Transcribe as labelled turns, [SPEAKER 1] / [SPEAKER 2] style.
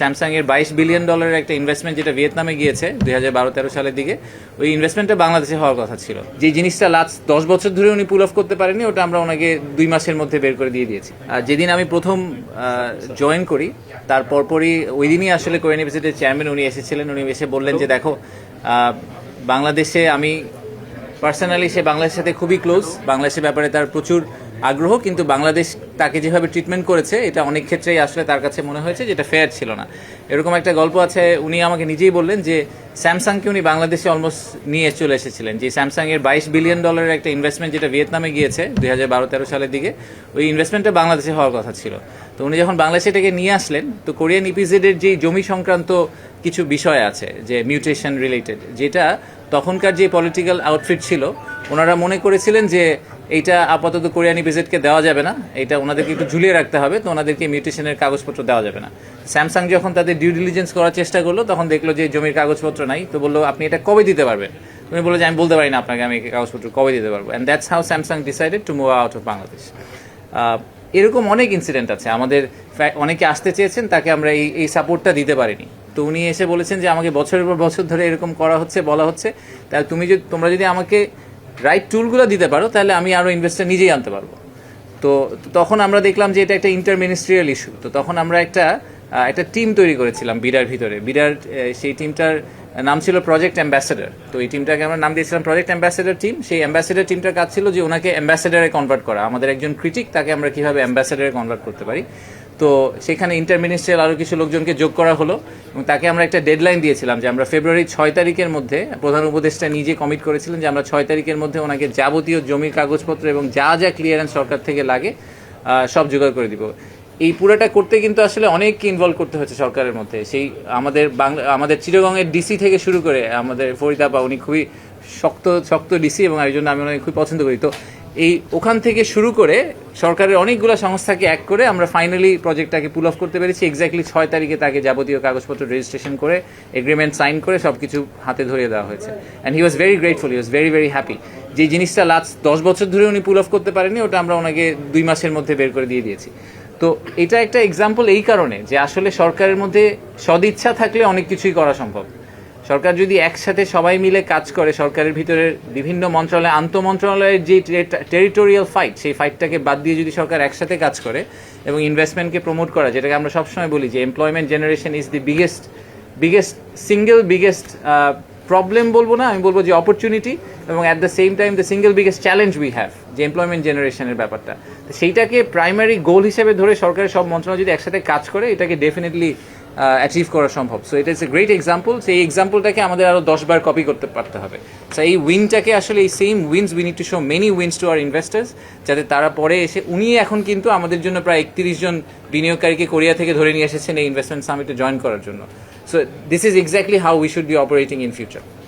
[SPEAKER 1] Samsung এর $22 billion একটা investment যেটা ভিয়েতনামে গিয়েছে 2012-13 সালের দিকে, ওই ইনভেস্টমেন্টটা বাংলাদেশে হওয়ার কথা ছিল। যে জিনিসটা লাস্ট 10 বছর ধরে উনি পুল অফ করতে পারেনি, ওটা আমরা ওনাকে 2 মাসের মধ্যে বের করে দিয়ে দিয়েছি। আর যেদিন আমি প্রথম জয়েন করি তার পরপরই ওই দিনই আসলে কোরিয়ান ইউনিভার্সিটির চেয়ারম্যান উনি এসেছিলেন। উনি এসে বললেন যে দেখো, বাংলাদেশে আমি পার্সোনালি সে বাংলাদেশের সাথে খুবই ক্লোজ, বাংলাদেশের ব্যাপারে তার প্রচুর আগ্রহ, কিন্তু বাংলাদেশ তাকে যেভাবে ট্রিটমেন্ট করেছে এটা অনেক ক্ষেত্রেই আসলে তার কাছে মনে হয়েছে যেটা ফেয়ার ছিল না। এরকম একটা গল্প আছে, উনি আমাকে নিজেই বললেন যে স্যামসাংকে উনি বাংলাদেশে অলমোস্ট নিয়ে চলে এসেছিলেন। যে স্যামসাং এর $22 বিলিয়ন একটা ইনভেস্টমেন্ট যেটা ভিয়েতনামে গিয়েছে 2012-13 সালের দিকে, ওই ইনভেস্টমেন্টটা বাংলাদেশে হওয়ার কথা ছিল। তো উনি যখন বাংলাদেশে এটাকে নিয়ে আসলেন, তো কোরিয়ান ইপিজেডের যে জমি সংক্রান্ত কিছু বিষয় আছে যে মিউটেশন রিলেটেড, যেটা তখনকার যে পলিটিক্যাল আউটফিট ছিল ওনারা মনে করেছিলেন যে এইটা আপাতত কোরিয়ান ইপিজেডকে দেওয়া যাবে না, এটা ওনাদেরকে একটু ঝুলিয়ে রাখতে হবে, তো ওনাদেরকে মিউটেশনের কাগজপত্র দেওয়া যাবে না। স্যামসাং যখন তাদের ডিউ ডিলিজেন্স করার চেষ্টা করলো তখন দেখলো যে জমির কাগজপত্র নাই, তো বললো আপনি এটা কবে দিতে পারবেন? উনি বললো যে আমি বলতে পারি না আপনাকে আমি কাগজপত্র কবে দিতে পারবো। And that's how Samsung decided to move out of Bangladesh. এরকম অনেক ইনসিডেন্ট আছে, আমাদের অনেকে আসতে চেয়েছেন, তাকে আমরা এই সাপোর্টটা দিতে পারিনি। তো উনি এসে বলেছেন যে আমাকে বছরের পর বছর ধরে এরকম করা হচ্ছে, বলা হচ্ছে, তাহলে তোমরা যদি আমাকে রাইট টুলগুলো দিতে পারো তাহলে আমি আরও ইনভেস্টর নিজেই আনতে পারবো। তো তখন আমরা দেখলাম যে এটা একটা ইন্টারমিনিস্ট্রিয়াল ইস্যু। তো তখন আমরা একটা টিম তৈরি করেছিলাম বিডার ভিতরে। বিডার সেই টিমটার নাম ছিল প্রজেক্ট অ্যাম্বাসেডর। তো এই টিমটাকে আমরা নাম দিয়েছিলাম প্রজেক্ট অ্যাম্বাসেডর টিম। সেই অ্যাম্বাসেডর টিমটার কাজ ছিল যে ওনাকে অ্যাম্বাসেডারে কনভার্ট করা, আমাদের একজন ক্রিটিক তাকে আমরা কীভাবে অ্যাম্বাসেডারে কনভার্ট করতে পারি। তো সেখানে ইন্টারমিনিস্ট্রিয়াল আরও কিছু লোকজনকে যোগ করা হলো এবং তাকে আমরা একটা ডেডলাইন দিয়েছিলাম যে আমরা ফেব্রুয়ারি 6 তারিখের মধ্যে, প্রধান উপদেষ্টা নিজে কমিট করেছিলেন যে আমরা 6 তারিখের মধ্যে ওনাকে যাবতীয় জমির কাগজপত্র এবং যা যা ক্লিয়ারেন্স সরকার থেকে লাগে সব জোগাড় করে দিব। এই পুরোটা করতে কিন্তু আসলে অনেককে ইনভলভ করতে হচ্ছে সরকারের মধ্যে। সেই আমাদের চিটাগংয়ের ডিসি থেকে শুরু করে আমাদের ফরিদ আপা, উনি খুবই শক্ত ডিসি এবং এই জন্য আমি ওনাকে খুবই পছন্দ করি। তো ওখান থেকে শুরু করে সরকারের অনেকগুলো সংস্থাকে এক করে আমরা ফাইনালি প্রজেক্টটাকে পুল অফ করতে পেরেছি। এক্স্যাক্টলি 6 তারিখে তাকে যাবতীয় কাগজপত্র রেজিস্ট্রেশন করে এগ্রিমেন্ট সাইন করে সব কিছু হাতে ধরিয়ে দেওয়া হয়েছে। And he was very grateful, he was very very happy. যে জিনিসটা লাস্ট 10 বছর ধরে উনি পুল অফ করতে পারেনি, ওটা আমরা ওনাকে 2 মাসের মধ্যে বের করে দিয়ে দিয়েছি। তো এটা একটা এক্সাম্পল এই কারণে যে আসলে সরকারের মধ্যে সদিচ্ছা থাকলে অনেক কিছুই করা সম্ভব। সরকার যদি একসাথে সবাই মিলে কাজ করে, সরকারের ভিতরের বিভিন্ন মন্ত্রণালয়, আন্তঃমন্ত্রণালয়ের যে টেরিটোরিয়াল ফাইট, সেই ফাইটটাকে বাদ দিয়ে যদি সরকার একসাথে কাজ করে এবং ইনভেস্টমেন্টকে প্রমোট করা, যেটাকে আমরা সবসময় বলি যে employment generation is the biggest problem বলবো না, আমি বলবো যে অপরচুনিটি, এবং at the same time the single biggest challenge we have, যে এমপ্লয়মেন্ট জেনারেশনের ব্যাপারটা। তো সেইটাকে প্রাইমারি গোল হিসেবে ধরে সরকারের সব মন্ত্রণালয় যদি একসাথে কাজ করে, এটাকে ডেফিনেটলি অ্যাচিভ করা সম্ভব। সো এটা ইজ এ গ্রেট এক্সাম্পল। সেই এক্সাম্পলটাকে আমাদের আরও 10 বার কপি করতে পারতে হবে। সো এই উইনটাকে আসলে এই same wins we need to show many wins to our investors, যাতে তারা পরে এসে, উনি এখন কিন্তু আমাদের জন্য প্রায় 31 জন বিনিয়োগকারীকে কোরিয়া থেকে ধরে নিয়ে এসেছেন এই ইনভেস্টমেন্ট সামিটে জয়েন করার জন্য। So this is exactly how we should be operating in future.